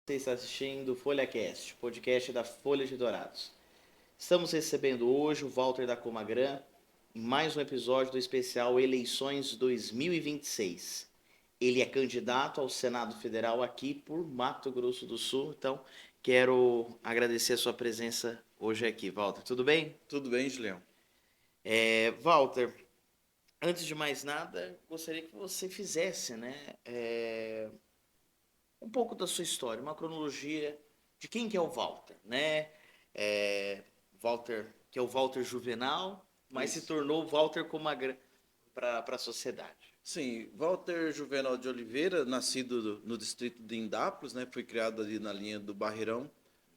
Você está assistindo o FolhaCast, podcast da Folha de Dourados. Estamos recebendo hoje o Walter da Comagran em mais um episódio do especial Eleições 2026. Ele é candidato ao Senado Federal aqui por Mato Grosso do Sul, então quero agradecer a sua presença hoje aqui, Walter. Tudo bem? Tudo bem, Julião? Walter, antes de mais nada, gostaria que você fizesse, um pouco da sua história, uma cronologia de quem que é o Walter, né? É, Walter, que é o Walter Juvenal, mas se Isso. tornou Walter Comagran para a sociedade. Sim, Walter Juvenal de Oliveira, nascido no distrito de Indápolis, né? Fui criado ali na linha do Barreirão.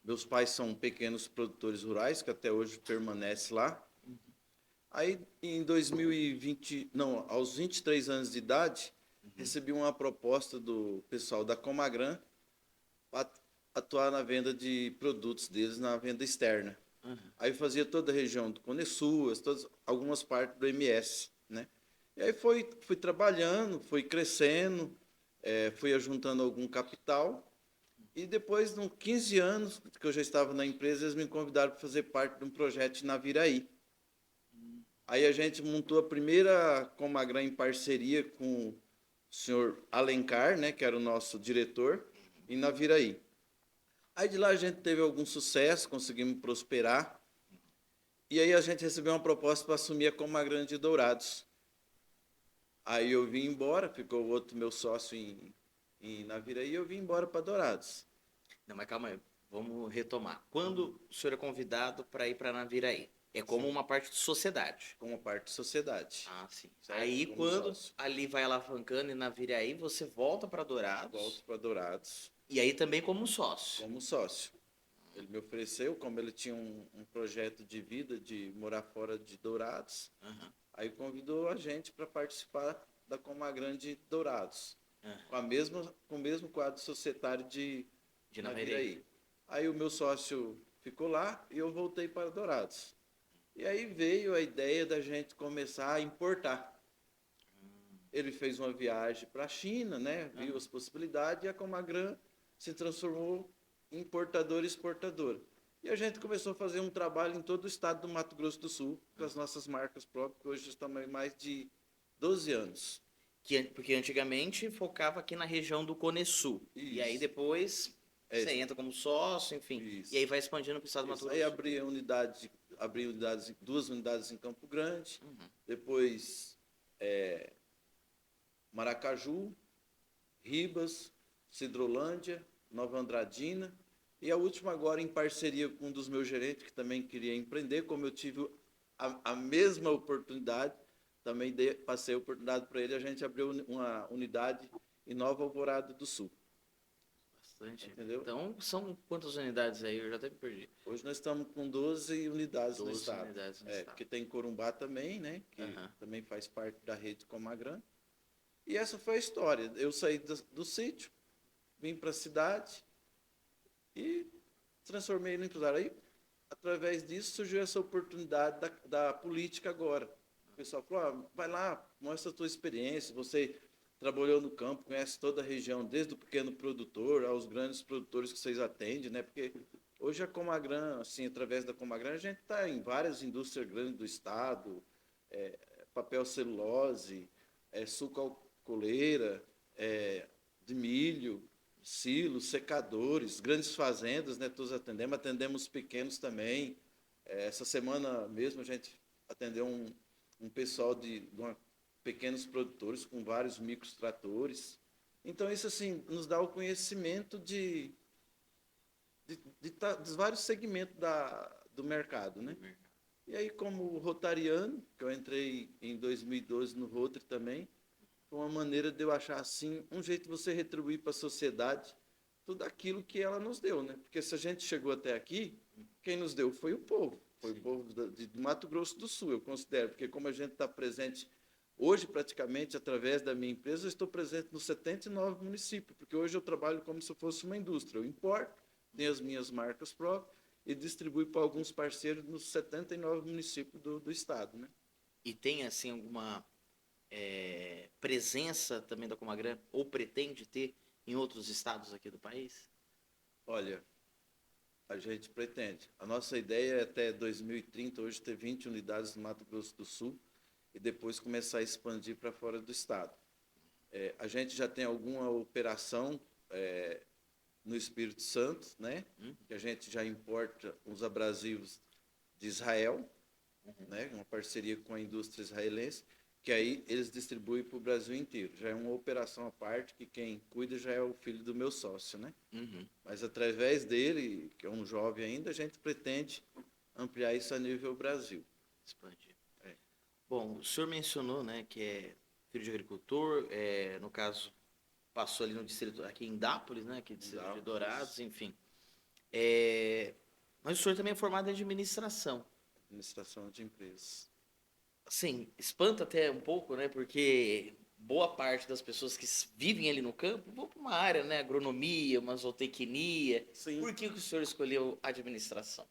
Meus pais são pequenos produtores rurais, que até hoje permanece lá. Aí, em 2020, não, aos 23 anos de idade, recebi uma proposta do pessoal da Comagran para atuar na venda de produtos deles, na venda externa. Aí fazia toda a região do Cone Sul, algumas partes do MS, né? E aí fui trabalhando, fui crescendo, fui ajuntando algum capital. E depois, de uns 15 anos que eu já estava na empresa, eles me convidaram para fazer parte de um projeto em Naviraí. Aí a gente montou a primeira Comagran em parceria com o senhor Alencar, né, que era o nosso diretor, em Naviraí. Aí de lá a gente teve algum sucesso, conseguimos prosperar. E aí a gente recebeu uma proposta para assumir a Comagran de Dourados. Aí eu vim embora, ficou o outro meu sócio em Naviraí, e eu vim embora para Dourados, Não, mas calma aí, vamos retomar. Quando o senhor é convidado para ir para Naviraí? É como sim, uma parte de sociedade. como parte de sociedade, Ah, sim. certo? Aí Como quando sócio. ali vai alavancando e Naviraí, você volta para Volto Dourados para Dourados e aí também como sócio. como sócio. Ele me ofereceu, como ele tinha um projeto de vida de morar fora de Dourados, Aham, aí convidou a gente para participar da Comagran de Dourados, aham. com o mesmo quadro societário de De Naviraí. Naviraí. Aí o meu sócio ficou lá e eu voltei para Dourados. E aí veio a ideia da gente começar a importar. Ele fez uma viagem para a China, né? Viu Aham. as possibilidades e a Comagran se transformou em importador e exportador. E a gente começou a fazer um trabalho em todo o estado do Mato Grosso do Sul, com as nossas marcas próprias, que hoje estamos há mais de 12 anos. Porque antigamente focava aqui na região do Cone Sul. E aí Isso. depois É, você entra como sócio, enfim. E aí isso. vai expandindo para o estado do Mato Isso. Aí Grosso do Sul. abri unidades, duas unidades em Campo Grande, Uhum. depois Maracaju, Ribas, Cidrolândia, Nova Andradina, e a última agora em parceria com um dos meus gerentes, que também queria empreender, como eu tive a mesma oportunidade, também passei a oportunidade para ele, a gente abriu uma unidade em Nova Alvorada do Sul, Bastante. entendeu? Então, são quantas unidades aí? Eu já até me perdi. Hoje nós estamos com 12 unidades no 12 estado. unidades no Porque estado. tem Corumbá também, né, que Aham. também faz parte da rede Comagran. E essa foi a história. Eu saí do sítio, vim para a cidade e transformei no empresário. Aí, através disso, surgiu essa oportunidade da política agora. O pessoal falou, vai lá, mostra a tua experiência, você trabalhou no campo, conhece toda a região, desde o pequeno produtor aos grandes produtores que vocês atendem, né? Porque hoje a Comagran, assim, através da Comagran, a gente está em várias indústrias grandes do estado, é, papel celulose, sucalcoleira, de milho, silos, secadores, grandes fazendas, né? Todos atendemos pequenos também. Essa semana mesmo a gente atendeu um pessoal de pequenos produtores com vários microtratores. Então isso assim nos dá o conhecimento dos vários segmentos do mercado, né? E aí como rotariano, que eu entrei em 2012 no Rotary também, foi uma maneira de eu achar assim um jeito de você retribuir para a sociedade tudo aquilo que ela nos deu, né? Porque se a gente chegou até aqui, quem nos deu foi o povo, foi o Sim. povo de Mato Grosso do Sul, eu considero, porque como a gente está presente hoje praticamente através da minha empresa, eu estou presente nos 79 municípios, porque hoje eu trabalho como se fosse uma indústria, eu importo, tenho as minhas marcas próprias e distribuo para alguns parceiros nos 79 municípios do estado, né? E tem, assim, alguma presença também da Comagran, ou pretende ter, em outros estados aqui do país? Olha, a gente pretende. A nossa ideia é até 2030, hoje ter 20 unidades no Mato Grosso do Sul e depois começar a expandir para fora do estado. A gente já tem alguma operação no Espírito Santo, né? Que a gente já importa os abrasivos de Israel, né? Uma parceria com a indústria israelense, que aí eles distribuem para o Brasil inteiro. Já é uma operação à parte que quem cuida já é o filho do meu sócio, né? Mas através dele, que é um jovem ainda, a gente pretende ampliar isso a nível Brasil. Expandir. Bom, o senhor mencionou, né, que é filho de agricultor, no caso, passou ali no distrito, aqui em Dápolis, né, aqui distrito de Dápolis. Dourados, enfim. Mas o senhor também é formado em administração. Administração de empresas. Assim, espanta até um pouco, né, porque boa parte das pessoas que vivem ali no campo vão para uma área, né, agronomia, uma zootecnia. Sim. Por que o senhor escolheu administração?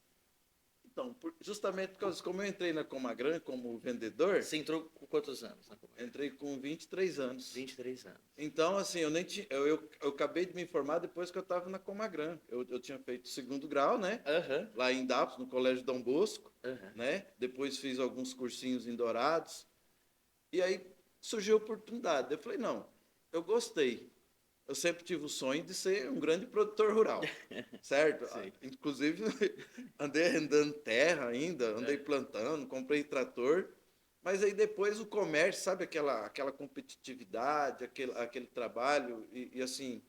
Então, justamente porque como eu entrei na Comagran como vendedor, Você entrou com quantos anos na Comagra? entrei com 23 anos. 23 anos. Então, assim, eu nem tinha, eu acabei de me formar depois que eu estava na Comagran. Eu tinha feito segundo grau, né? Aham, Lá em Dápolis, no Colégio Dom Bosco, aham. né? Depois fiz alguns cursinhos em Dourados. E aí surgiu a oportunidade. Eu falei, não, eu gostei. Eu sempre tive o sonho de ser um grande produtor rural, certo? Sei. Inclusive, andei arrendando terra ainda, andei plantando, comprei trator. Mas aí depois o comércio, sabe aquela competitividade, aquele trabalho e assim,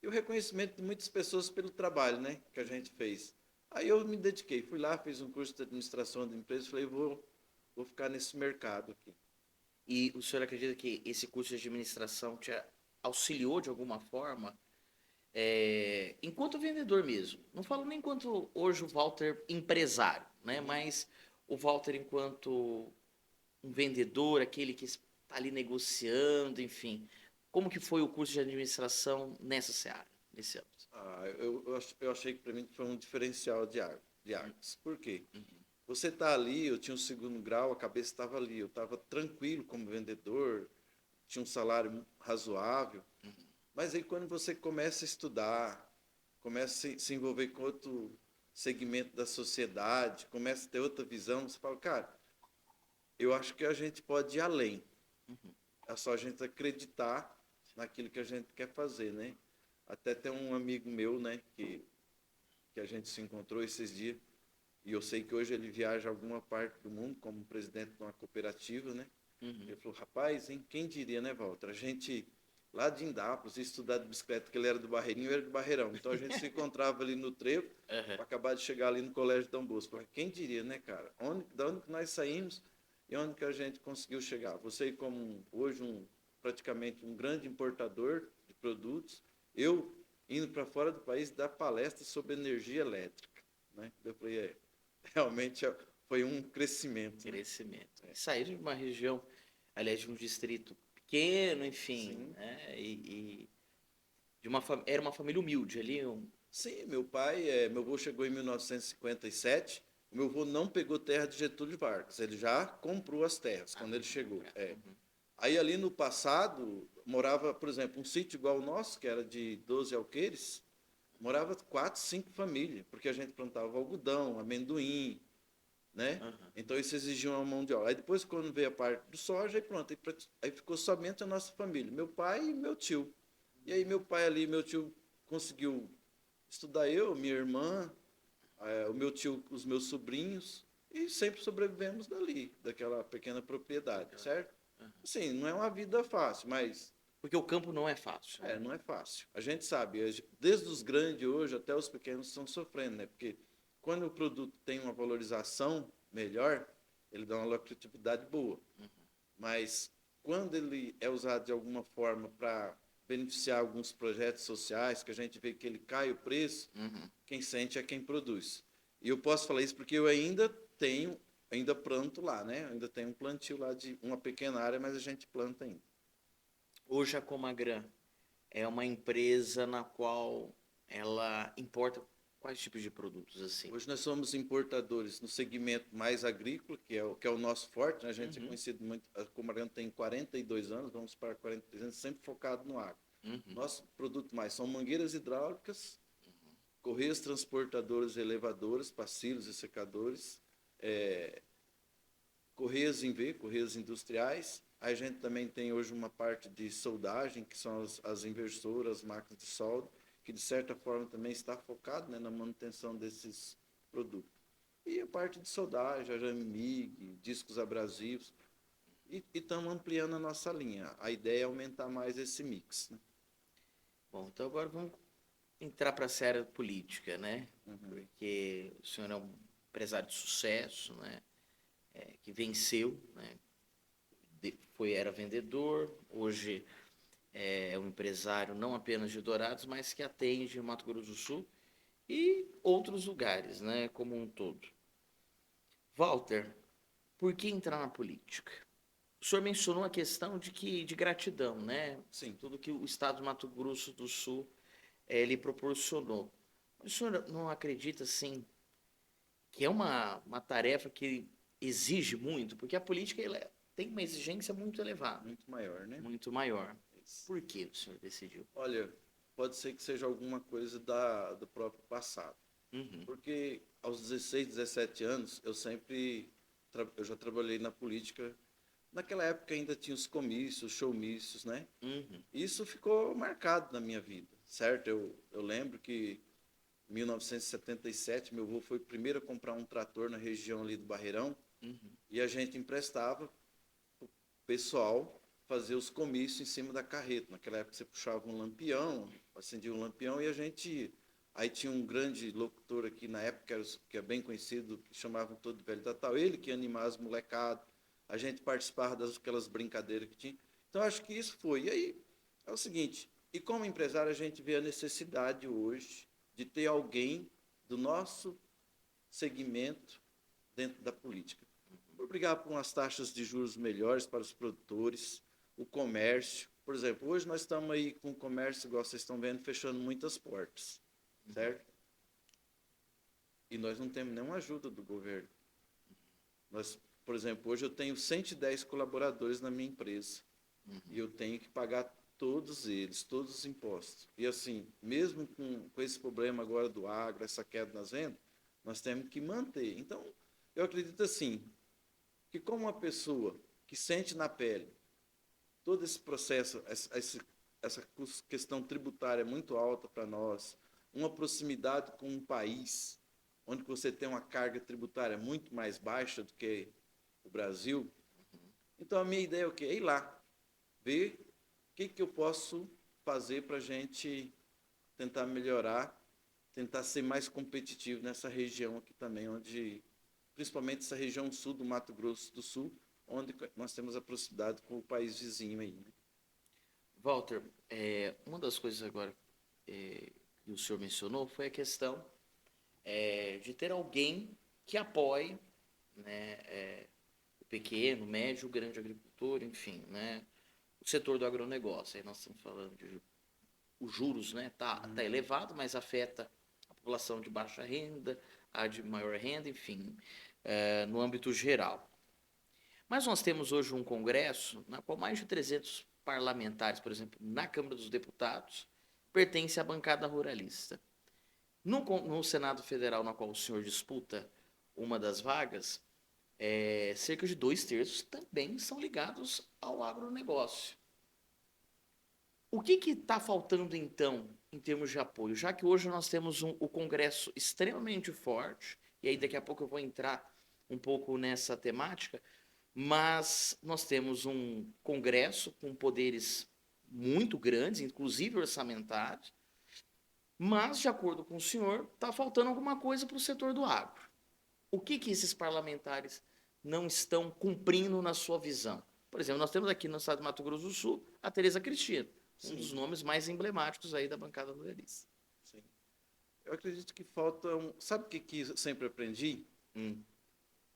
e o reconhecimento de muitas pessoas pelo trabalho, né, que a gente fez. Aí eu me dediquei, fui lá, fiz um curso de administração de empresas, falei, vou ficar nesse mercado aqui. E o senhor acredita que esse curso de administração te auxiliou de alguma forma, enquanto vendedor mesmo? Não falo nem enquanto hoje o Walter empresário, né? Mas o Walter enquanto um vendedor, aquele que está ali negociando, enfim. Como que foi o curso de administração nessa seara, nesse âmbito? Eu achei que para mim foi um diferencial de artes. Por quê? Você está ali, eu tinha um segundo grau, a cabeça estava ali, eu estava tranquilo como vendedor, tinha um salário razoável. Mas aí quando você começa a estudar, começa a se envolver com outro segmento da sociedade, começa a ter outra visão, você fala, cara, eu acho que a gente pode ir além. É só a gente acreditar naquilo que a gente quer fazer, né? Até tem um amigo meu, né, que a gente se encontrou esses dias, e eu sei que hoje ele viaja a alguma parte do mundo como presidente de uma cooperativa, né? Ele falou, rapaz, hein, quem diria, né, Walter? A gente, lá de Indápolis, ia estudar de bicicleta, que ele era do Barreirinho, eu era do Barreirão. Então a gente se encontrava ali no trevo, para acabar de chegar ali no Colégio Dom Bosco. Falei, quem diria, né, cara? Da onde que nós saímos e onde que a gente conseguiu chegar? Você, como hoje praticamente um grande importador de produtos, eu indo para fora do país dar palestra sobre energia elétrica, né? Eu falei, realmente foi um crescimento. Crescimento. Sair de uma região, aliás, de um distrito pequeno, enfim, Sim. né? E de era uma família humilde ali. Sim, meu avô chegou em 1957. O meu avô não pegou terra de Getúlio Vargas, ele já comprou as terras quando ele chegou. Aí ali no passado, morava, por exemplo, um sítio igual o nosso, que era de 12 alqueires, morava 4, 5 famílias, porque a gente plantava algodão, amendoim, né? Então isso exigia uma mão de obra. Aí depois, quando veio a parte do soja, aí pronto, aí ficou somente a nossa família, meu pai e meu tio. E aí meu pai ali, meu tio conseguiu estudar eu, minha irmã, o meu tio, os meus sobrinhos, e sempre sobrevivemos dali, daquela pequena propriedade, certo? Assim, não é uma vida fácil, mas Porque o campo não é fácil. não é fácil. A gente sabe, desde os grandes hoje até os pequenos estão sofrendo, né? Porque quando o produto tem uma valorização melhor, ele dá uma lucratividade boa. Mas quando ele é usado de alguma forma para beneficiar alguns projetos sociais, que a gente vê que ele cai o preço, quem sente é quem produz. E eu posso falar isso porque eu ainda planto lá, né? Ainda tenho um plantio lá de uma pequena área, mas a gente planta ainda. Hoje a Comagran é uma empresa na qual ela importa quais tipos de produtos assim? Hoje nós somos importadores no segmento mais agrícola, que é o nosso forte, né? A gente é conhecido muito, a Comagran tem 42 anos, vamos para 43 anos, sempre focado no agro. Nosso produto mais são mangueiras hidráulicas Correias transportadoras e elevadoras, passilhos e secadores, Correias em V, Correias industriais. A gente também tem hoje uma parte de soldagem, que são as inversoras, as máquinas de solda, que de certa forma também está focado, né, na manutenção desses produtos. E a parte de soldagem, arame MIG, discos abrasivos. E estamos ampliando a nossa linha. A ideia é aumentar mais esse mix, né? Bom, então agora vamos entrar para a série política, né? Uhum. Porque o senhor é um empresário de sucesso, né? Que venceu, né? Era vendedor, hoje é um empresário não apenas de Dourados, mas que atende Mato Grosso do Sul e outros lugares, né? Como um todo. Walter, por que entrar na política? O senhor mencionou a questão de gratidão, né? Sim. Tudo que o Estado do Mato Grosso do Sul lhe proporcionou. O senhor não acredita, assim, que é uma tarefa que exige muito? Porque a política tem uma exigência muito elevada, Muito maior, né? muito maior. Isso. Por que o senhor decidiu? Olha, pode ser que seja alguma coisa do próprio passado. Uhum, Porque aos 16, 17 anos, eu já trabalhei na política. Naquela época ainda tinha os comícios, showmícios, né? uhum, Isso ficou marcado na minha vida, certo? Eu lembro que em 1977, meu avô foi o primeiro a comprar um trator na região ali do Barreirão uhum. e a gente emprestava o pessoal fazer os comícios em cima da carreta. Naquela época você puxava um lampião, acendia um lampião e a gente... Aí tinha um grande locutor aqui na época, que é bem conhecido, que chamavam todo de Velho Natal, ele que animava as molecadas, a gente participava daquelas brincadeiras que tinha. Então acho que isso foi. E aí é o seguinte, e como empresário a gente vê a necessidade hoje de ter alguém do nosso segmento dentro da política. Por brigar por umas taxas de juros melhores para os produtores, o comércio. Por exemplo, hoje nós estamos aí com o comércio, igual vocês estão vendo, fechando muitas portas, certo? E nós não temos nenhuma ajuda do governo. Nós, por exemplo, hoje eu tenho 110 colaboradores na minha empresa e eu tenho que pagar todos eles, todos os impostos. E assim, mesmo com esse problema agora do agro, essa queda nas vendas, nós temos que manter. Então, eu acredito assim, que como uma pessoa que sente na pele todo esse processo, essa questão tributária muito alta para nós, uma proximidade com um país onde você tem uma carga tributária muito mais baixa do que o Brasil, então a minha ideia é o quê? É ir lá, ver o que eu posso fazer para a gente tentar melhorar, tentar ser mais competitivo nessa região aqui também, onde, principalmente essa região sul do Mato Grosso do Sul, onde nós temos a proximidade com o país vizinho aí, né? Walter, uma das coisas agora que o senhor mencionou foi a questão de ter alguém que apoie, né, o pequeno, médio, grande agricultor, enfim, né, o setor do agronegócio. Aí nós estamos falando de os juros, né, tá elevado, mas afeta a população de baixa renda, a de maior renda, enfim, no âmbito geral. Mas nós temos hoje um Congresso na qual mais de 300 parlamentares, por exemplo, na Câmara dos Deputados, pertencem à bancada ruralista. No Senado Federal, na qual o senhor disputa uma das vagas, cerca de 2/3 também são ligados ao agronegócio. O que está faltando, então, em termos de apoio? Já que hoje nós temos o Congresso extremamente forte, e aí daqui a pouco eu vou entrar um pouco nessa temática, mas nós temos um Congresso com poderes muito grandes, inclusive orçamentários, mas, de acordo com o senhor, está faltando alguma coisa para o setor do agro. O que esses parlamentares não estão cumprindo na sua visão? Por exemplo, nós temos aqui no estado de Mato Grosso do Sul a Tereza Cristina, um dos Sim, nomes mais emblemáticos aí da bancada ruralista. sim. Eu acredito que falta Sabe o que eu sempre aprendi? Hum,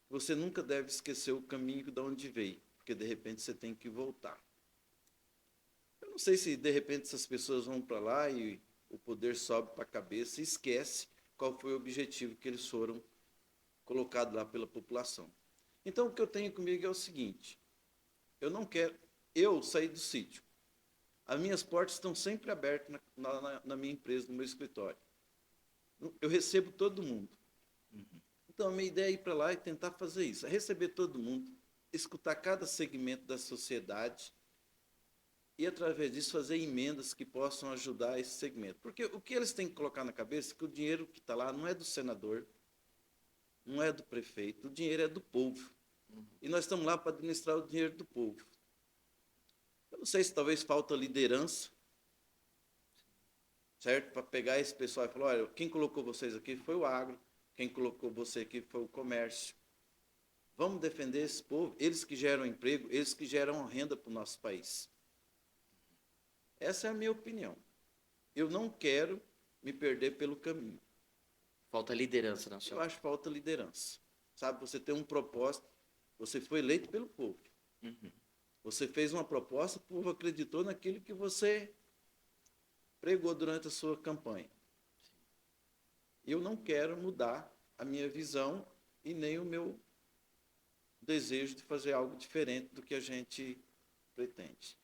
Você nunca deve esquecer o caminho de onde veio, porque de repente você tem que voltar. Eu não sei se de repente essas pessoas vão para lá e o poder sobe para a cabeça e esquece qual foi o objetivo que eles foram colocados lá pela população. Então o que eu tenho comigo é o seguinte: eu não quero eu sair do sítio. As minhas portas estão sempre abertas na minha empresa, no meu escritório. Eu recebo todo mundo. Então, a minha ideia é ir para lá e tentar fazer isso, é receber todo mundo, escutar cada segmento da sociedade e, através disso, fazer emendas que possam ajudar esse segmento. Porque o que eles têm que colocar na cabeça é que o dinheiro que está lá não é do senador, não é do prefeito, o dinheiro é do povo. E nós estamos lá para administrar o dinheiro do povo. Eu não sei se talvez falta liderança, certo? Para pegar esse pessoal e falar, olha, quem colocou vocês aqui foi o agro, quem colocou você aqui foi o comércio. Vamos defender esse povo, eles que geram emprego, eles que geram renda para o nosso país. Essa é a minha opinião. Eu não quero me perder pelo caminho. Falta liderança na Eu sua. acho que falta liderança. Sabe, você tem um propósito, você foi eleito pelo povo. Você fez uma proposta, o povo acreditou naquilo que você pregou durante a sua campanha. Eu não quero mudar a minha visão e nem o meu desejo de fazer algo diferente do que a gente pretende.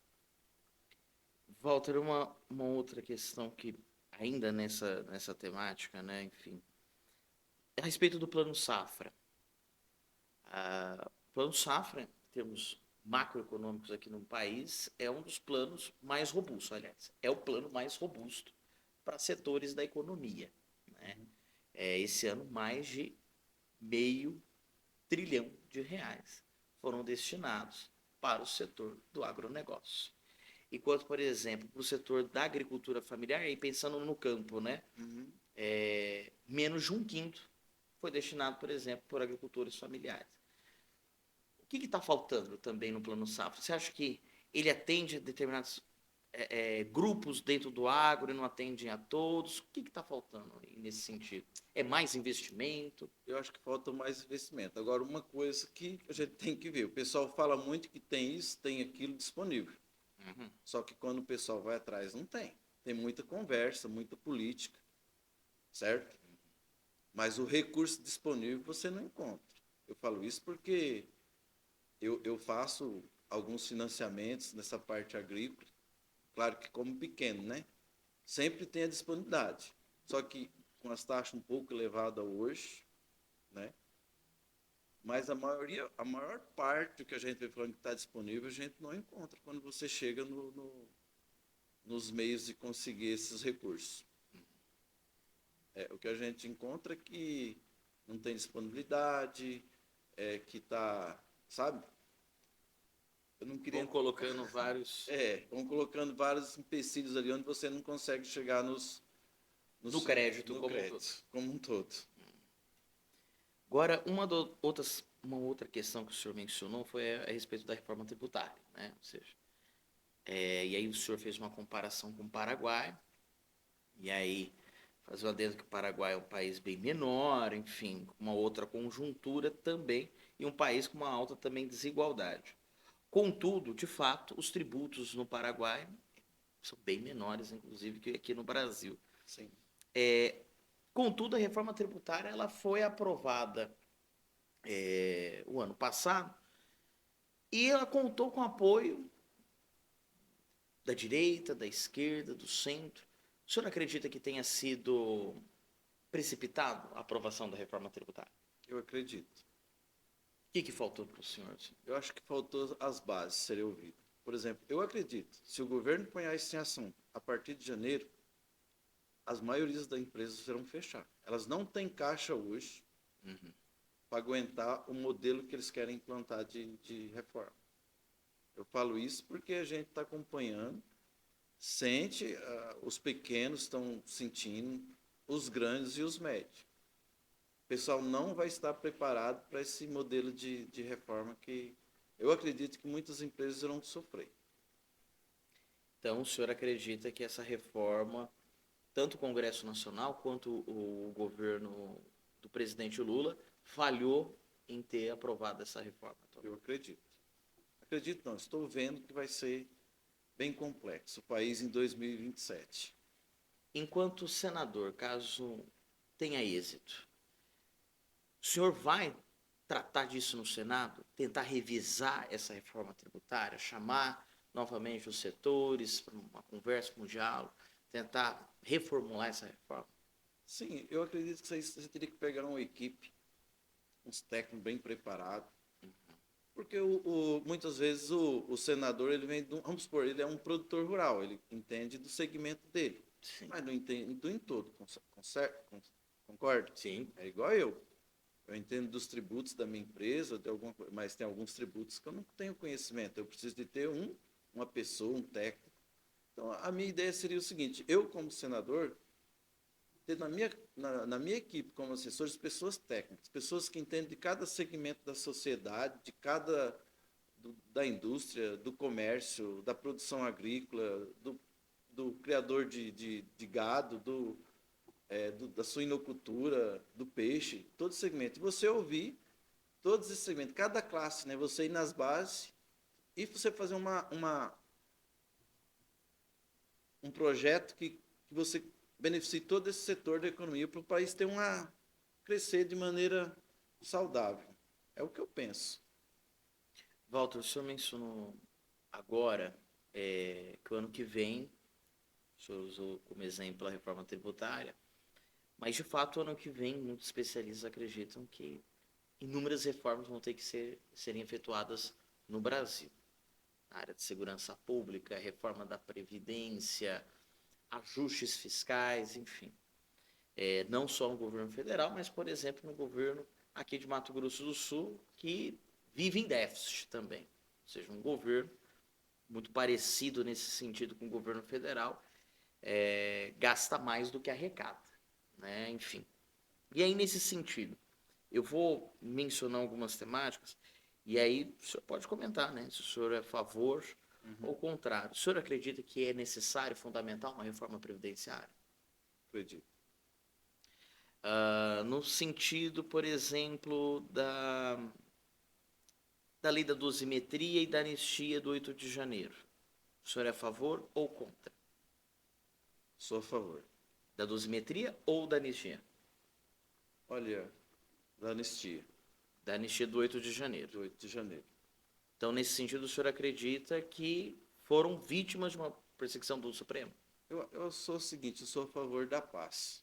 Walter, uma outra questão que, ainda nessa temática, né, enfim, a respeito do Plano Safra. O Plano Safra, em termos macroeconômicos aqui no país, é um dos planos mais robustos, aliás, é o plano mais robusto para setores da economia. Né? Esse ano, mais de R$ 500 bilhão foram destinados para o setor do agronegócio. Enquanto, por exemplo, para o setor da agricultura familiar, e pensando no campo, né, menos de um quinto foi destinado, por exemplo, por agricultores familiares. O que está faltando também no Plano Safra? Você acha que ele atende a determinados grupos dentro do agro e não atende a todos? O que está faltando nesse sentido? É mais investimento? Eu acho que falta mais investimento. Agora, uma coisa que a gente tem que ver, o pessoal fala muito que tem isso, tem aquilo disponível. Só que quando o pessoal vai atrás, não tem. Tem muita conversa, muita política, certo? Mas o recurso disponível você não encontra. Eu falo isso porque eu faço alguns financiamentos nessa parte agrícola, claro que como pequeno, né? Sempre tem a disponibilidade. Só que com as taxas um pouco elevadas hoje, né? Mas a maior parte do que a gente vê falando que está disponível, a gente não encontra quando você chega nos meios de conseguir esses recursos. O que a gente encontra é que não tem disponibilidade, que está, sabe? Eu não queria. Vão colocando vários. Vão colocando vários empecilhos ali onde você não consegue chegar No crédito, no como crédito, como um todo. Agora, uma outra questão que o senhor mencionou foi a respeito da reforma tributária, né? Ou seja, e aí o senhor fez uma comparação com o Paraguai, e aí fazer o adendo que o Paraguai é um país bem menor, enfim, com uma outra conjuntura também, e um país com uma alta também desigualdade. Contudo, de fato, os tributos no Paraguai são bem menores, inclusive, que aqui no Brasil. Sim. Contudo, a reforma tributária ela foi aprovada o ano passado e ela contou com apoio da direita, da esquerda, do centro. O senhor acredita que tenha sido precipitado a aprovação da reforma tributária? Eu acredito. O que faltou para o senhor? Eu acho que faltou as bases serem ouvidas. Por exemplo, eu acredito, se o governo ponhar isso em ação a partir de janeiro, as maiorias das empresas irão fechar. Elas não têm caixa hoje para aguentar o modelo que eles querem implantar de reforma. Eu falo isso porque a gente está acompanhando, sente, os pequenos estão sentindo, os grandes e os médios. O pessoal não vai estar preparado para esse modelo de reforma que eu acredito que muitas empresas irão sofrer. Então, o senhor acredita que essa reforma, tanto o Congresso Nacional quanto o governo do presidente Lula, falhou em ter aprovado essa reforma? Eu acredito. Acredito não, estou vendo que vai ser bem complexo o país em 2027. Enquanto senador, caso tenha êxito, o senhor vai tratar disso no Senado? Tentar revisar essa reforma tributária? Chamar novamente os setores para uma conversa, um diálogo? Tentar reformular essa reforma? Sim, eu acredito que você teria que pegar uma equipe, uns técnicos bem preparados, porque muitas vezes o senador, ele vem, vamos supor, ele é um produtor rural, ele entende do segmento dele, Sim. mas não entende do em todo, concorda? Sim. É igual eu. Eu entendo dos tributos da minha empresa, de alguma, mas tem alguns tributos que eu não tenho conhecimento. Eu preciso de ter uma pessoa, um técnico. Então, a minha ideia seria o seguinte: eu, como senador, ter na minha equipe, como assessores, pessoas técnicas, pessoas que entendem de cada segmento da sociedade, da indústria, do comércio, da produção agrícola, do criador de gado, da suinocultura, do peixe, todo segmento. E você ouvir todos esses segmentos, cada classe, né? Você ir nas bases e você fazer um projeto que você beneficie todo esse setor da economia para o país ter crescer de maneira saudável. É o que eu penso. Walter, o senhor mencionou agora que o ano que vem, o senhor usou como exemplo a reforma tributária, mas de fato o ano que vem muitos especialistas acreditam que inúmeras reformas vão ter que serem efetuadas no Brasil. Na área de segurança pública, reforma da Previdência, ajustes fiscais, enfim. Não só no governo federal, mas, por exemplo, no governo aqui de Mato Grosso do Sul, que vive em déficit também. Ou seja, um governo muito parecido nesse sentido com o governo federal, gasta mais do que arrecada, né? Enfim. E aí, nesse sentido, eu vou mencionar algumas temáticas, e aí o senhor pode comentar, né? Se o senhor é a favor ou contrário. O senhor acredita que é necessário, fundamental, uma reforma previdenciária? Acredito. No sentido, por exemplo, da lei da dosimetria e da anistia do 8 de janeiro. O senhor é a favor ou contra? Sou a favor. Da dosimetria ou da anistia? Olha, da anistia, Da anistia do 8 de janeiro. de 8 de janeiro. Então, nesse sentido, o senhor acredita que foram vítimas de uma perseguição do Supremo? Eu sou o seguinte, eu sou a favor da paz,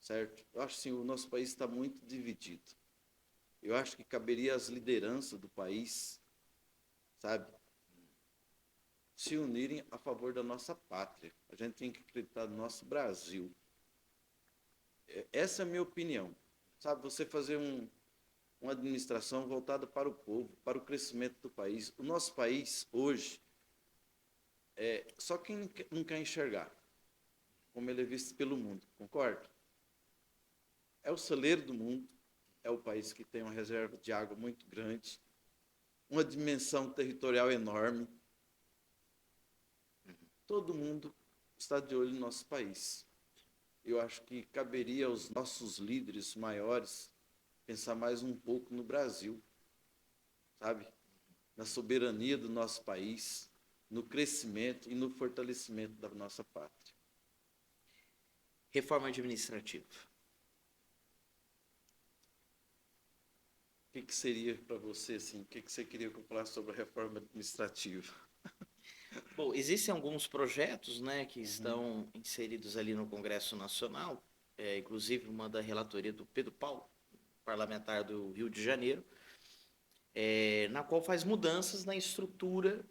certo? Eu acho assim, o nosso país está muito dividido. Eu acho que caberia às lideranças do país, sabe, se unirem a favor da nossa pátria. A gente tem que acreditar no nosso Brasil. Essa é a minha opinião. Sabe, você fazer uma administração voltada para o povo, para o crescimento do país. O nosso país, hoje, só quem não quer enxergar como ele é visto pelo mundo, concorda? É o celeiro do mundo, é o país que tem uma reserva de água muito grande, uma dimensão territorial enorme. Todo mundo está de olho no nosso país. Eu acho que caberia aos nossos líderes maiores pensar mais um pouco no Brasil, sabe? Na soberania do nosso país, no crescimento e no fortalecimento da nossa pátria. Reforma administrativa. O que seria para você, assim, o que você queria que eu falasse sobre a reforma administrativa? Bom, existem alguns projetos, né, que estão inseridos ali no Congresso Nacional, inclusive uma da relatoria do Pedro Paulo, parlamentar do Rio de Janeiro, na qual faz mudanças na estrutura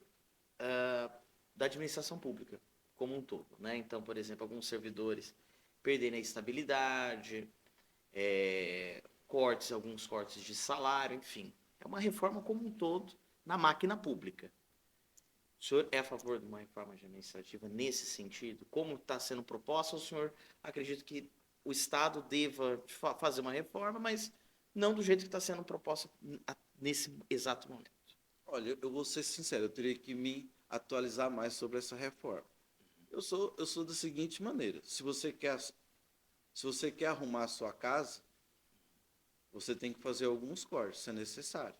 da administração pública como um todo, né? Então, por exemplo, alguns servidores perderem a estabilidade, alguns cortes de salário, enfim. É uma reforma como um todo na máquina pública. O senhor é a favor de uma reforma administrativa nesse sentido? Como está sendo proposta, o senhor acredita que o Estado deva fazer uma reforma, mas não do jeito que está sendo proposta nesse exato momento? Olha, eu vou ser sincero, eu teria que me atualizar mais sobre essa reforma. Eu sou da seguinte maneira: se você quer arrumar a sua casa, você tem que fazer alguns cortes, se é necessário.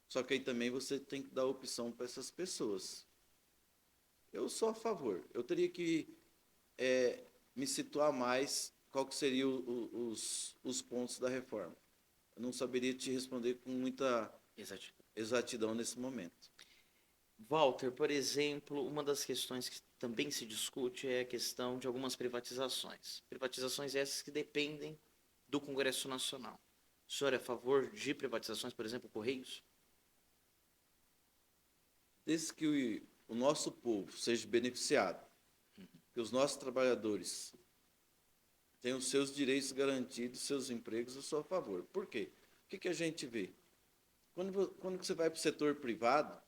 Só que aí também você tem que dar opção para essas pessoas. Eu sou a favor. Eu teria que me situar mais qual que seriam os pontos da reforma. Eu não saberia te responder com muita Exato. exatidão nesse momento. Walter, por exemplo, uma das questões que também se discute é a questão de algumas privatizações. Privatizações essas que dependem do Congresso Nacional. O senhor é a favor de privatizações, por exemplo, Correios? Desde que o nosso povo seja beneficiado, que os nossos trabalhadores tenham os seus direitos garantidos, seus empregos, eu sou a favor. Por quê? O que a gente vê? Quando você vai para o setor privado,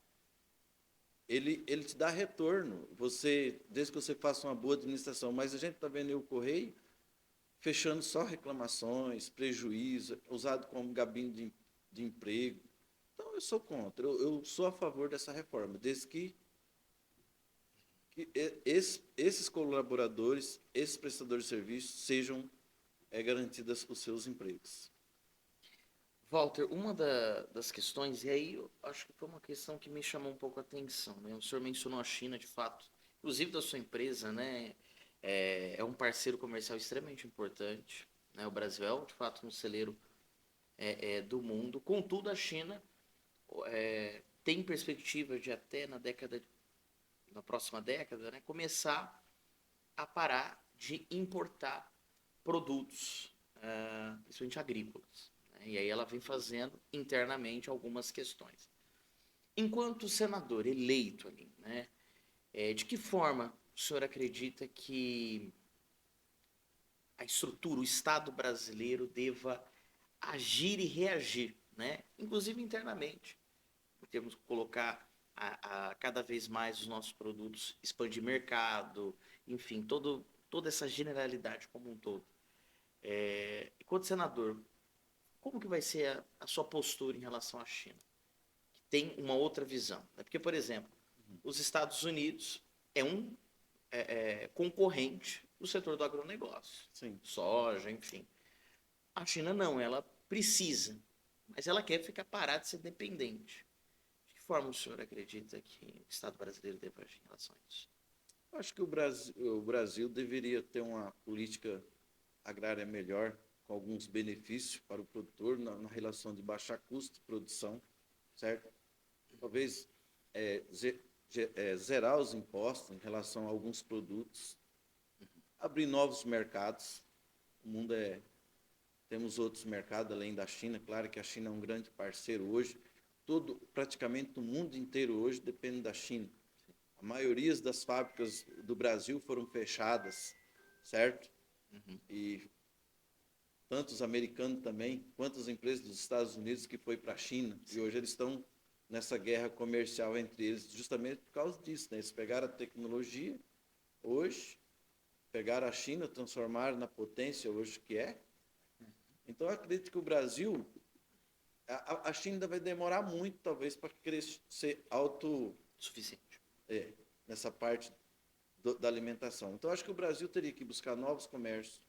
ele te dá retorno, desde que você faça uma boa administração. Mas a gente está vendo aí o Correio fechando só reclamações, prejuízo, usado como gabinho de emprego. Então, eu sou contra, eu sou a favor dessa reforma, desde que esses colaboradores, esses prestadores de serviços, sejam garantidos os seus empregos. Walter, uma das questões, e aí eu acho que foi uma questão que me chamou um pouco a atenção, né? O senhor mencionou a China, de fato, inclusive da sua empresa, né? É um parceiro comercial extremamente importante, né? O Brasil é, de fato, um celeiro do mundo. Contudo, a China tem perspectiva de até na próxima década, né, começar a parar de importar produtos, principalmente agrícolas. Né? E aí ela vem fazendo internamente algumas questões. Enquanto senador eleito ali, né, de que forma o senhor acredita que a estrutura, o Estado brasileiro deva agir e reagir, né, inclusive internamente, temos que colocar cada vez mais os nossos produtos, expandir mercado, enfim, toda essa generalidade como um todo. Enquanto senador, como que vai ser a sua postura em relação à China? Que tem uma outra visão. Né? Porque, por exemplo, os Estados Unidos é um concorrente do setor do agronegócio. Sim. Soja, enfim. A China não, ela precisa, mas ela quer ficar parada de ser dependente. De que forma o senhor acredita que o Estado brasileiro deve agir em relação a isso? Acho que o Brasil deveria ter uma política agrária melhor, com alguns benefícios para o produtor na relação de baixar custo de produção, certo? Talvez zerar os impostos em relação a alguns produtos, abrir novos mercados. O mundo temos outros mercados além da China, claro que a China é um grande parceiro hoje. Praticamente o mundo inteiro hoje depende da China. A maioria das fábricas do Brasil foram fechadas, certo? E tanto os americanos também, quanto as empresas dos Estados Unidos que foi para a China. E hoje eles estão nessa guerra comercial entre eles, justamente por causa disso. Né? Eles pegaram a tecnologia hoje, pegaram a China, transformaram na potência hoje que é. Então, eu acredito que o Brasil, a China ainda vai demorar muito, talvez, para querer ser Suficiente. Nessa parte da alimentação. Então, acho que o Brasil teria que buscar novos comércios,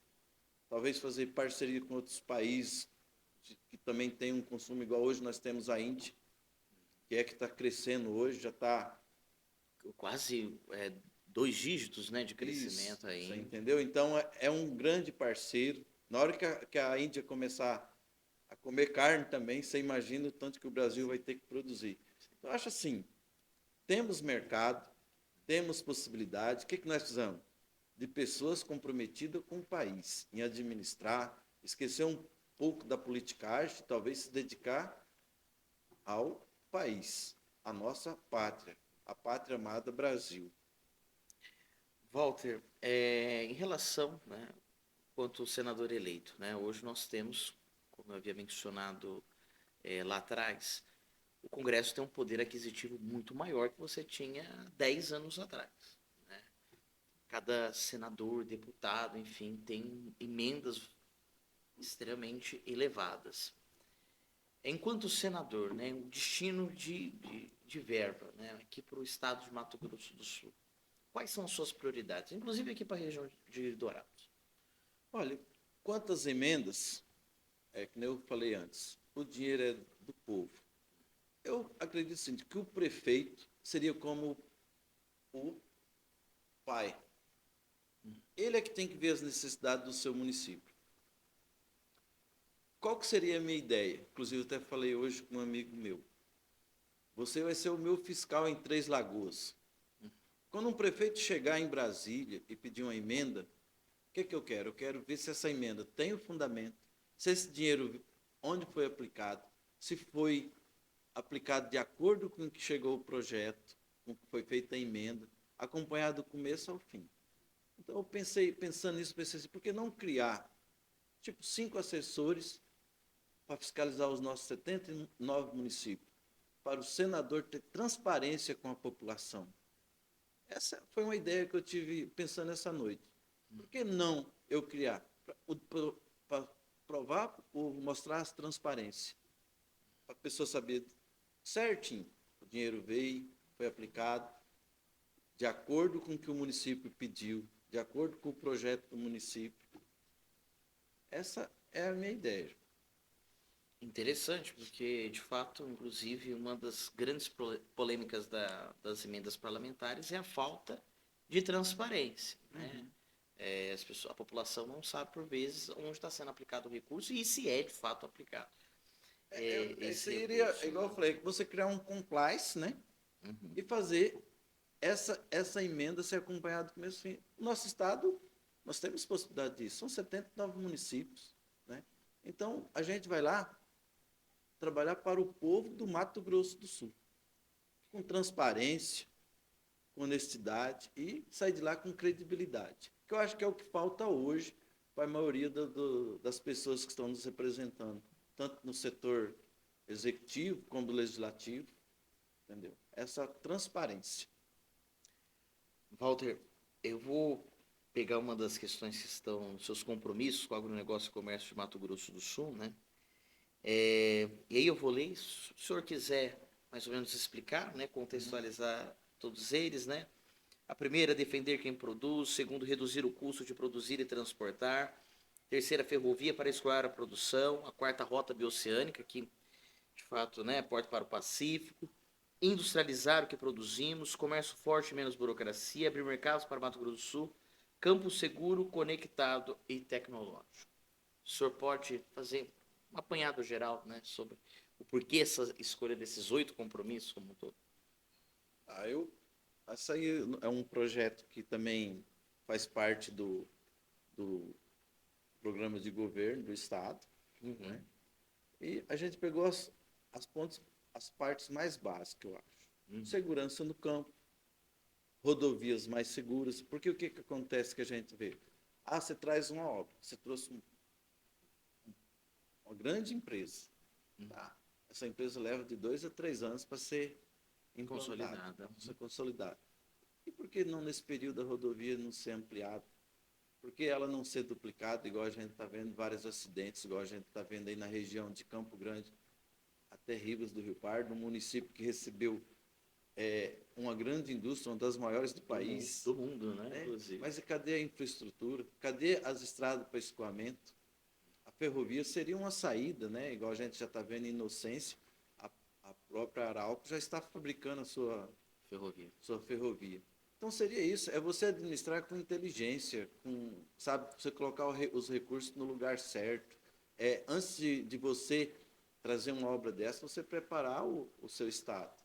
talvez fazer parceria com outros países que também têm um consumo igual hoje nós temos a Índia, que está crescendo hoje, já está... Quase 2 dígitos, né, de crescimento Isso, aí. você entendeu? Então, é um grande parceiro. Na hora que a Índia começar a comer carne também, você imagina o tanto que o Brasil vai ter que produzir. Então, eu acho assim, temos mercado, temos possibilidade. O que nós precisamos? De pessoas comprometidas com o país, em administrar, esquecer um pouco da politicagem, talvez se dedicar ao país, à nossa pátria, a pátria amada Brasil. Walter, em relação, né, quanto senador eleito, né, hoje nós temos, como eu havia mencionado lá atrás, o Congresso tem um poder aquisitivo muito maior que você tinha 10 anos atrás. Né? Cada senador, deputado, enfim, tem emendas extremamente elevadas. Enquanto senador, né, o destino de verba, né, aqui para o estado de Mato Grosso do Sul, quais são as suas prioridades, inclusive aqui para a região de Dourados? Olha, quantas emendas, que nem eu falei antes, o dinheiro é do povo. Eu acredito assim, que o prefeito seria como o pai. Ele é que tem que ver as necessidades do seu município. Qual que seria a minha ideia? Inclusive, eu até falei hoje com um amigo meu. Você vai ser o meu fiscal em Três Lagoas. Quando um prefeito chegar em Brasília e pedir uma emenda, o que eu quero? Eu quero ver se essa emenda tem o fundamento, se esse dinheiro, onde foi aplicado, se foi aplicado de acordo com o que chegou o projeto, com o que foi feita a emenda, acompanhado do começo ao fim. Então, pensando nisso, pensei assim, por que não criar, tipo, 5 assessores para fiscalizar os nossos 79 municípios, para o senador ter transparência com a população? Essa foi uma ideia que eu tive pensando essa noite. Por que não eu criar? Para provar ou mostrar a transparência. Para a pessoa saber certinho. O dinheiro veio, foi aplicado, de acordo com o que o município pediu, de acordo com o projeto do município. Essa é a minha ideia. Interessante, porque, de fato, inclusive, uma das grandes polêmicas das emendas parlamentares é a falta de transparência, né? A população não sabe, por vezes, onde está sendo aplicado o recurso e se é, de fato, aplicado. Seria, igual eu falei, você criar um compliance, né? Uhum. E fazer essa emenda ser acompanhada do começo ao fim. Nosso estado, nós temos possibilidade disso. São 79 municípios, né? Então, a gente vai lá trabalhar para o povo do Mato Grosso do Sul, com transparência, com honestidade e sair de lá com credibilidade. Que eu acho que é o que falta hoje para a maioria das pessoas que estão nos representando, tanto no setor executivo como do legislativo, entendeu? Essa transparência. Walter, eu vou pegar uma das questões que estão nos seus compromissos com o agronegócio e comércio de Mato Grosso do Sul, né? E aí eu vou ler, se o senhor quiser mais ou menos explicar, né, contextualizar todos eles, né? A primeira, defender quem produz. Segundo, reduzir o custo de produzir e transportar. Terceira, ferrovia para escoar a produção. A quarta, rota bioceânica, que de fato, né, porta para o Pacífico. Industrializar o que produzimos. Comércio forte, menos burocracia. Abrir mercados para Mato Grosso do Sul. Campo seguro, conectado e tecnológico. O senhor pode fazer um apanhado geral, né, sobre o porquê essa escolha desses 8 compromissos como um todo? Essa aí é um projeto que também faz parte do programa de governo do Estado. Uhum. Né? E a gente pegou as partes mais básicas, eu acho. Uhum. Segurança no campo, rodovias mais seguras. Porque o que acontece que a gente vê? Você traz uma obra, você trouxe uma grande empresa. Tá? Essa empresa leva de 2 a 3 anos para ser Consolidada. ser consolidada. E por que não, nesse período, a rodovia não ser ampliada? Por que ela não ser duplicada, igual a gente está vendo vários acidentes, igual a gente está vendo aí na região de Campo Grande, até Ribas do Rio Pardo, um município que recebeu uma grande indústria, uma das maiores do país. Do mundo, né? Inclusive. Mas cadê a infraestrutura? Cadê as estradas para escoamento? A ferrovia seria uma saída, né? Igual a gente já está vendo em Inocêncio, a própria Arauco já está fabricando a sua ferrovia. Então seria isso, é você administrar com inteligência, sabe, você colocar os recursos no lugar certo. Antes de você trazer uma obra dessa, você preparar o seu estado,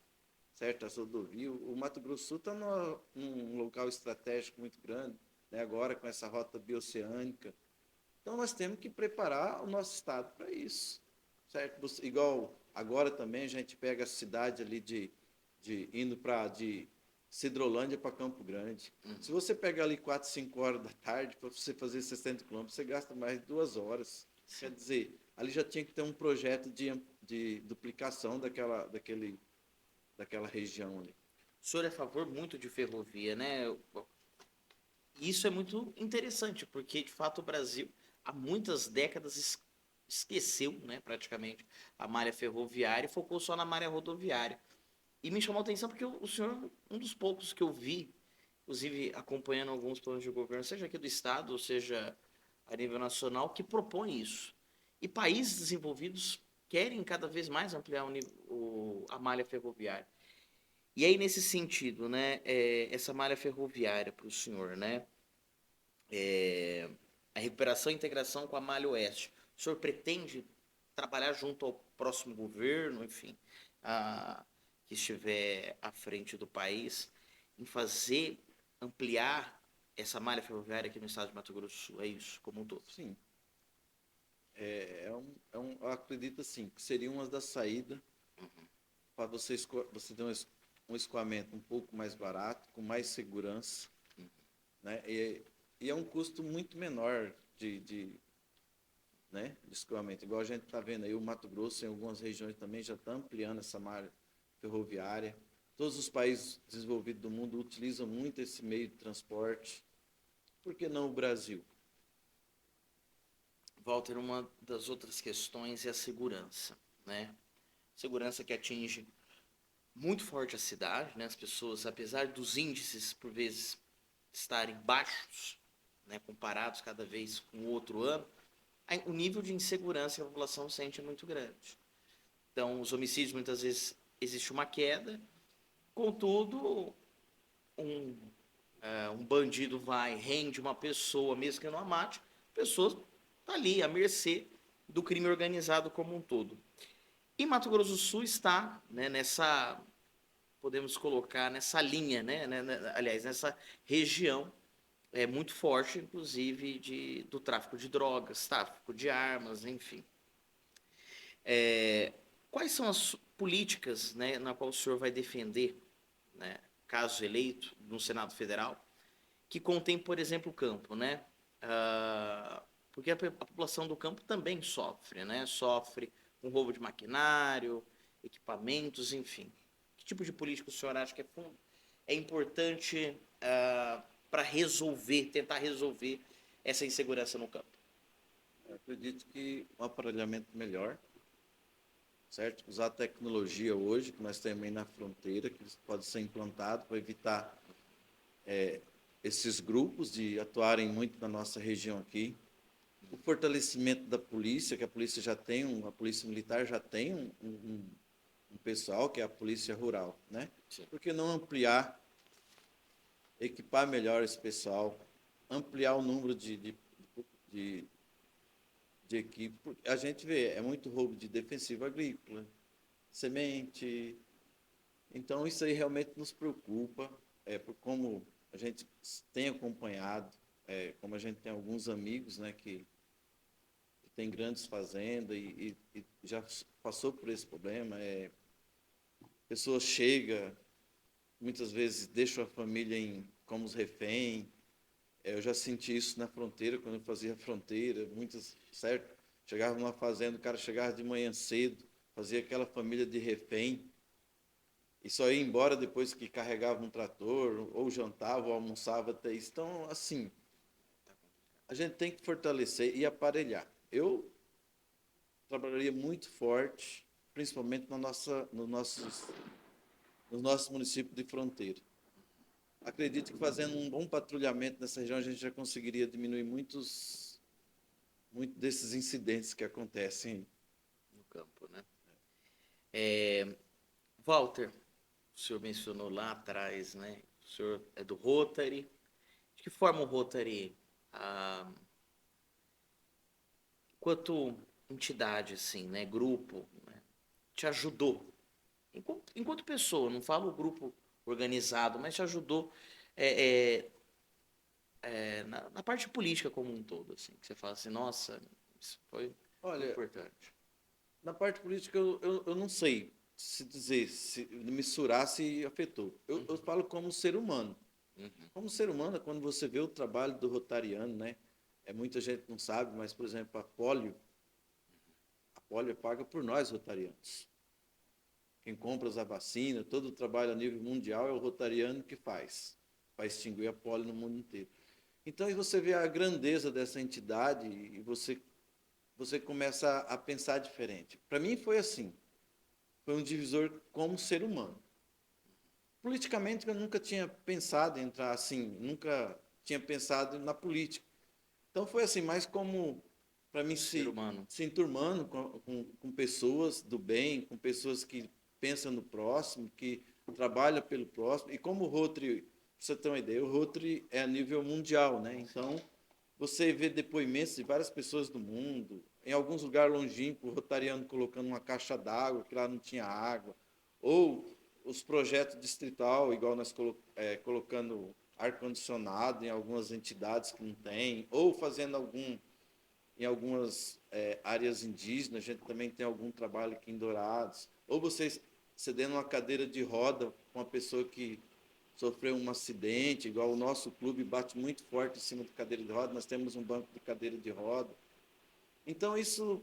certo? As rodovias, o Mato Grosso do Sul está num local estratégico muito grande, né? Agora com essa rota bioceânica. Então nós temos que preparar o nosso estado para isso, certo? Igual agora também a gente pega a cidade ali indo de Sidrolândia para Campo Grande. Se você pega ali 4, 5 horas da tarde para você fazer 60 quilômetros, você gasta mais de 2 horas. Sim. Quer dizer, ali já tinha que ter um projeto de duplicação daquela região ali. O senhor é a favor muito de ferrovia, né? Isso é muito interessante, porque de fato o Brasil há muitas décadas esqueceu, né, praticamente, a malha ferroviária e focou só na malha rodoviária. E me chamou a atenção porque o senhor, um dos poucos que eu vi, inclusive acompanhando alguns planos de governo, seja aqui do Estado, ou seja a nível nacional, que propõe isso. E países desenvolvidos querem cada vez mais ampliar a malha ferroviária. E aí, nesse sentido, né, essa malha ferroviária para o senhor, né, a recuperação e integração com a malha oeste, o senhor pretende trabalhar junto ao próximo governo, enfim, que estiver à frente do país, em fazer, ampliar essa malha ferroviária aqui no estado de Mato Grosso do Sul? É isso, como um todo. Sim. Eu acredito assim, que seria uma das saídas para você ter um escoamento um pouco mais barato, com mais segurança, né? E é um custo muito menor né, de escoamento. Igual a gente está vendo aí, o Mato Grosso, em algumas regiões também já está ampliando essa malha ferroviária. Todos os países desenvolvidos do mundo utilizam muito esse meio de transporte. Por que não o Brasil? Walter, uma das outras questões é a segurança, né? Segurança que atinge muito forte a cidade, né? As pessoas, apesar dos índices por vezes estarem baixos, né, comparados cada vez com o outro ano, o nível de insegurança que a população sente é muito grande. Então, os homicídios muitas vezes existe uma queda, contudo, um bandido vai, rende uma pessoa, mesmo que não a mate, a pessoa está ali à mercê do crime organizado como um todo. E Mato Grosso do Sul está, né, nessa, podemos colocar, nessa linha, aliás, nessa região muito forte, inclusive, do tráfico de drogas, tráfico de armas, enfim. Quais são as políticas, né, na qual o senhor vai defender, né, caso eleito no Senado Federal, que contém, por exemplo, o campo, né? Porque a população do campo também sofre, né? Sofre com roubo de maquinário, equipamentos, enfim. Que tipo de política o senhor acha que é importante para resolver, tentar resolver essa insegurança no campo? Eu acredito que um aparelhamento melhor, certo? Usar a tecnologia hoje, que nós temos aí na fronteira, que pode ser implantado para evitar esses grupos de atuarem muito na nossa região aqui. O fortalecimento da polícia, que a polícia já tem, a polícia militar já tem um pessoal, que é a polícia rural, né? Sim. Por que não ampliar, equipar melhor esse pessoal, ampliar o número de, de equipe? Porque a gente vê, é muito roubo de defensivo agrícola, semente. Então, isso aí realmente nos preocupa, por como a gente tem acompanhado, como a gente tem alguns amigos, né, que tem grandes fazendas e já passou por esse problema. Pessoas chegam, muitas vezes deixam a família como os refém. Eu já senti isso na fronteira, quando eu fazia fronteira, muitas, certo? Chegava numa fazenda, o cara chegava de manhã cedo, fazia aquela família de refém, e só ia embora depois que carregava um trator, ou jantava, ou almoçava até isso. Então, assim, a gente tem que fortalecer e aparelhar. Eu trabalharia muito forte, principalmente nos nossos municípios de fronteira. Acredito que fazendo um bom patrulhamento nessa região, a gente já conseguiria diminuir muitos desses incidentes que acontecem No campo, né? Walter, o senhor mencionou lá atrás, né? O senhor é do Rotary. De que forma o Rotary, enquanto entidade, assim, né? Grupo, né, te ajudou? Enquanto pessoa, não falo o grupo organizado, mas te ajudou na parte política como um todo, assim, que você fala assim, nossa, isso foi muito Olha, importante. na parte política, eu não sei se dizer, se mensurar se afetou. Eu falo como ser humano. Uhum. Como ser humano, quando você vê o trabalho do Rotariano, né? Muita gente não sabe, mas, por exemplo, a polio é paga por nós, Rotarianos. Quem compra a vacina, todo o trabalho a nível mundial é o Rotariano que faz, para extinguir a polio no mundo inteiro. Então, aí você vê a grandeza dessa entidade e você começa a pensar diferente. Para mim foi assim, foi um divisor como ser humano. Politicamente eu nunca tinha pensado em entrar assim, nunca tinha pensado na política. Então foi assim, mais como para mim Ser humano. se enturmando com pessoas do bem, com pessoas que pensam no próximo, que trabalham pelo próximo. E como o Rotary, para você ter uma ideia, o Rotary é a nível mundial, né? Então você vê depoimentos de várias pessoas do mundo, em alguns lugares longínquos, o rotariano colocando uma caixa d'água, que lá não tinha água, ou os projetos distrital, igual nós colocando ar-condicionado em algumas entidades que não tem, ou fazendo em algumas áreas indígenas, a gente também tem algum trabalho aqui em Dourados, ou vocês cedendo uma cadeira de roda com uma pessoa que sofreu um acidente, igual o nosso clube bate muito forte em cima de cadeira de roda, nós temos um banco de cadeira de roda. Então, isso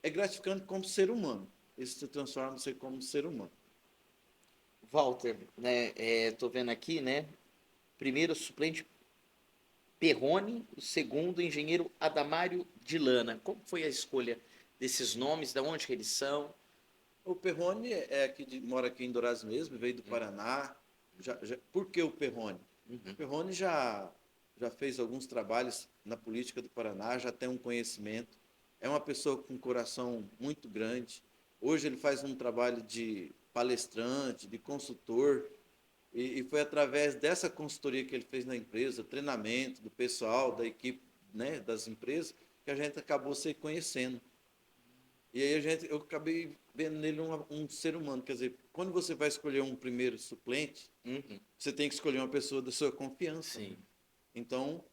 é gratificante como ser humano. Isso se transforma você como ser humano. Walter, né? Tô vendo aqui, né? Primeiro suplente Perrone, o segundo engenheiro Adamário de Lana. Como foi a escolha desses nomes? De onde que eles são? O Perrone mora aqui em Dourados mesmo, veio do Paraná. Por que o Perrone? O Uhum. Perrone já fez alguns trabalhos na política do Paraná, já tem um conhecimento. É uma pessoa com um coração muito grande. Hoje ele faz um trabalho de palestrante, de consultor, e foi através dessa consultoria que ele fez na empresa, treinamento do pessoal, da equipe, né, das empresas, que a gente acabou se conhecendo. E aí eu acabei vendo nele um ser humano. Quer dizer, quando você vai escolher um primeiro suplente, Uhum. você tem que escolher uma pessoa da sua confiança. Sim. Então,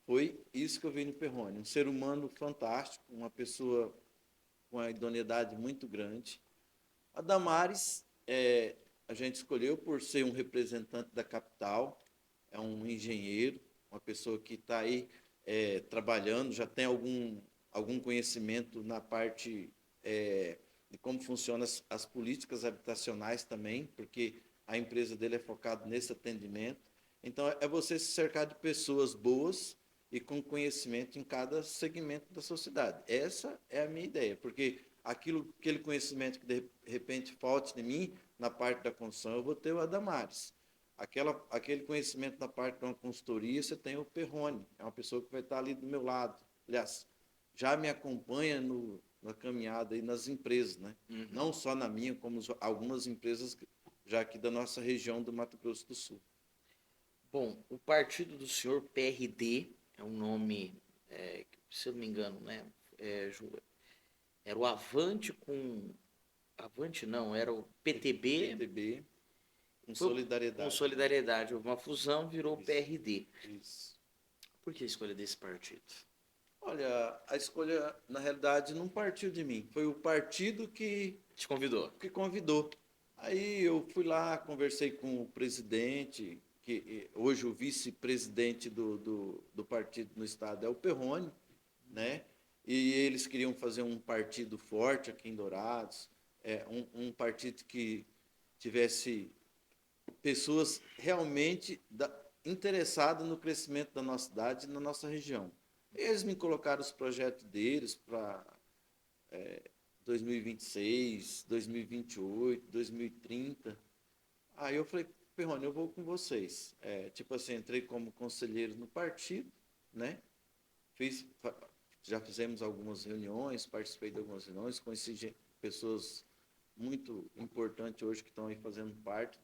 foi isso que eu vi no Perrone. Um ser humano fantástico, uma pessoa com uma idoneidade muito grande. A Damares, a gente escolheu por ser um representante da capital, é um engenheiro, uma pessoa que está aí trabalhando, já tem algum conhecimento na parte de como funcionam as políticas habitacionais também, porque a empresa dele é focada nesse atendimento. Então, é você se cercar de pessoas boas e com conhecimento em cada segmento da sociedade. Essa é a minha ideia, porque aquele conhecimento que de repente falte em mim, na parte da construção, eu vou ter o Adamares. Aquele conhecimento na parte de uma consultoria, você tem o Perrone, é uma pessoa que vai estar ali do meu lado. Aliás, já me acompanha na caminhada e nas empresas, né? Uhum. Não só na minha, como algumas empresas já aqui da nossa região do Mato Grosso do Sul. Bom, o partido do senhor, PRD, é um nome, se eu não me engano, né? Era o Avante com. Avante não, era o PTB. PTB, com Foi com solidariedade. solidariedade, houve uma fusão, virou o Isso, PRD. isso. Por que a escolha desse partido? Olha, a escolha, na realidade, não partiu de mim. Foi o partido Te convidou. que convidou. Aí eu fui lá, conversei com o presidente, que hoje o vice-presidente do partido no estado é o Perrone, né? E eles queriam fazer um partido forte aqui em Dourados, um partido que tivesse pessoas realmente interessadas no crescimento da nossa cidade e na nossa região. Eles me colocaram os projetos deles para 2026, 2028, 2030. Aí eu falei, Perrone, eu vou com vocês. Tipo assim, entrei como conselheiro no partido, né? Já fizemos algumas reuniões, participei de algumas reuniões, conheci pessoas muito importantes hoje que estão aí fazendo parte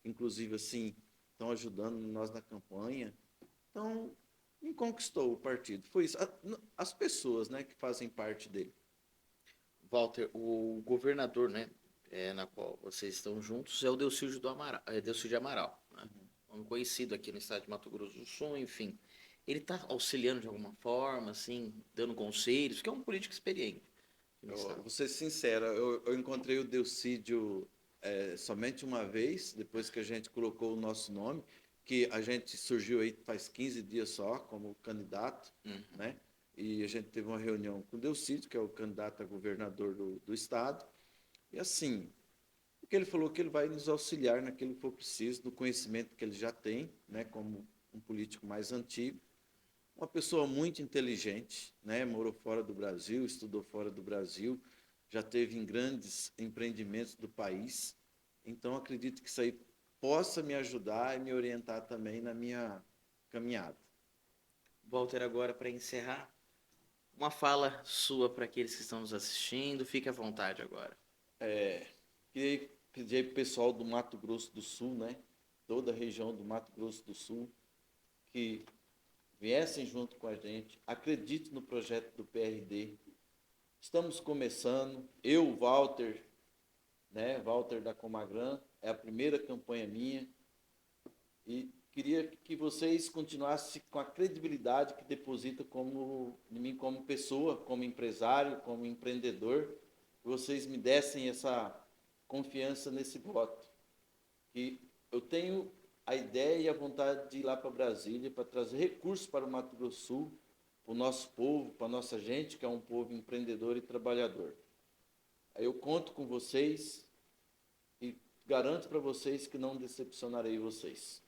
inclusive assim, estão ajudando nós na campanha. Então, me conquistou o partido. Foi isso. As pessoas, né, que fazem parte dele. Walter, o governador, né, na qual vocês estão juntos, é o Delcídio do Amaral, Delcídio Amaral, né? Um conhecido aqui no estado de Mato Grosso do Sul, enfim. Ele está auxiliando de alguma forma, assim, dando conselhos, porque é um político experiente. Vou ser sincero, eu encontrei o Delcídio somente uma vez, depois que a gente colocou o nosso nome, que a gente surgiu aí faz 15 dias só como candidato, né? E a gente teve uma reunião com o Delcídio, que é o candidato a governador do estado. E assim, o que ele falou que ele vai nos auxiliar naquilo que for preciso, no conhecimento que ele já tem, né, como um político mais antigo. Uma pessoa muito inteligente, né, morou fora do Brasil, estudou fora do Brasil, já teve em grandes empreendimentos do país. Então, acredito que isso aí possa me ajudar e me orientar também na minha caminhada. Walter, agora para encerrar, uma fala sua para aqueles que estão nos assistindo, fique à vontade agora. Queria pedir para o pessoal do Mato Grosso do Sul, né, toda a região do Mato Grosso do Sul, que viessem junto com a gente, acredite no projeto do PRD. Estamos começando, eu, Walter, né? Walter da Comagran, é a primeira campanha minha. E queria que vocês continuassem com a credibilidade que deposita em mim como pessoa, como empresário, como empreendedor, que vocês me dessem essa confiança nesse voto. Que eu tenho a ideia e a vontade de ir lá para Brasília para trazer recursos para o Mato Grosso do Sul, para o nosso povo, para a nossa gente, que é um povo empreendedor e trabalhador. Aí eu conto com vocês e garanto para vocês que não decepcionarei vocês.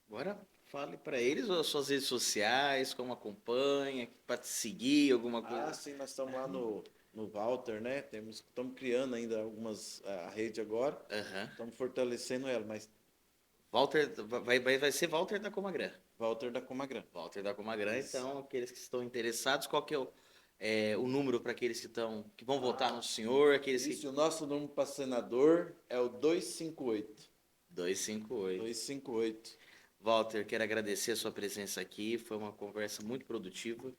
Agora fale para eles as suas redes sociais, como acompanha, para te seguir, alguma coisa. Ah, sim, nós estamos lá no Walter, né? Estamos criando ainda a rede agora, Aham. estamos fortalecendo ela, mas Walter, vai ser Walter da Comagran. Walter da Comagran. Walter da Comagran, Isso. então, aqueles que estão interessados, qual que é o número para aqueles que vão votar no senhor, aqueles Isso, que... o nosso número para senador é o 258. 258. 258. Walter, quero agradecer a sua presença aqui, foi uma conversa muito produtiva.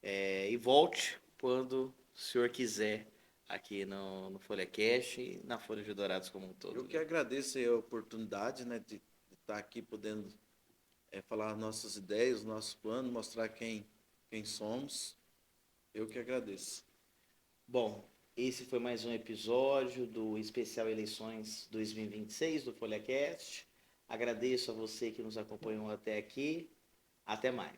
E volte quando o senhor quiser aqui no FolhaCast e na Folha de Dourados como um todo. Eu que agradeço aí a oportunidade, né, de estar aqui podendo falar nossas ideias, nossos planos, mostrar quem somos. Eu que agradeço. Bom, esse foi mais um episódio do especial Eleições 2026 do FolhaCast. Agradeço a você que nos acompanhou até aqui. Até mais.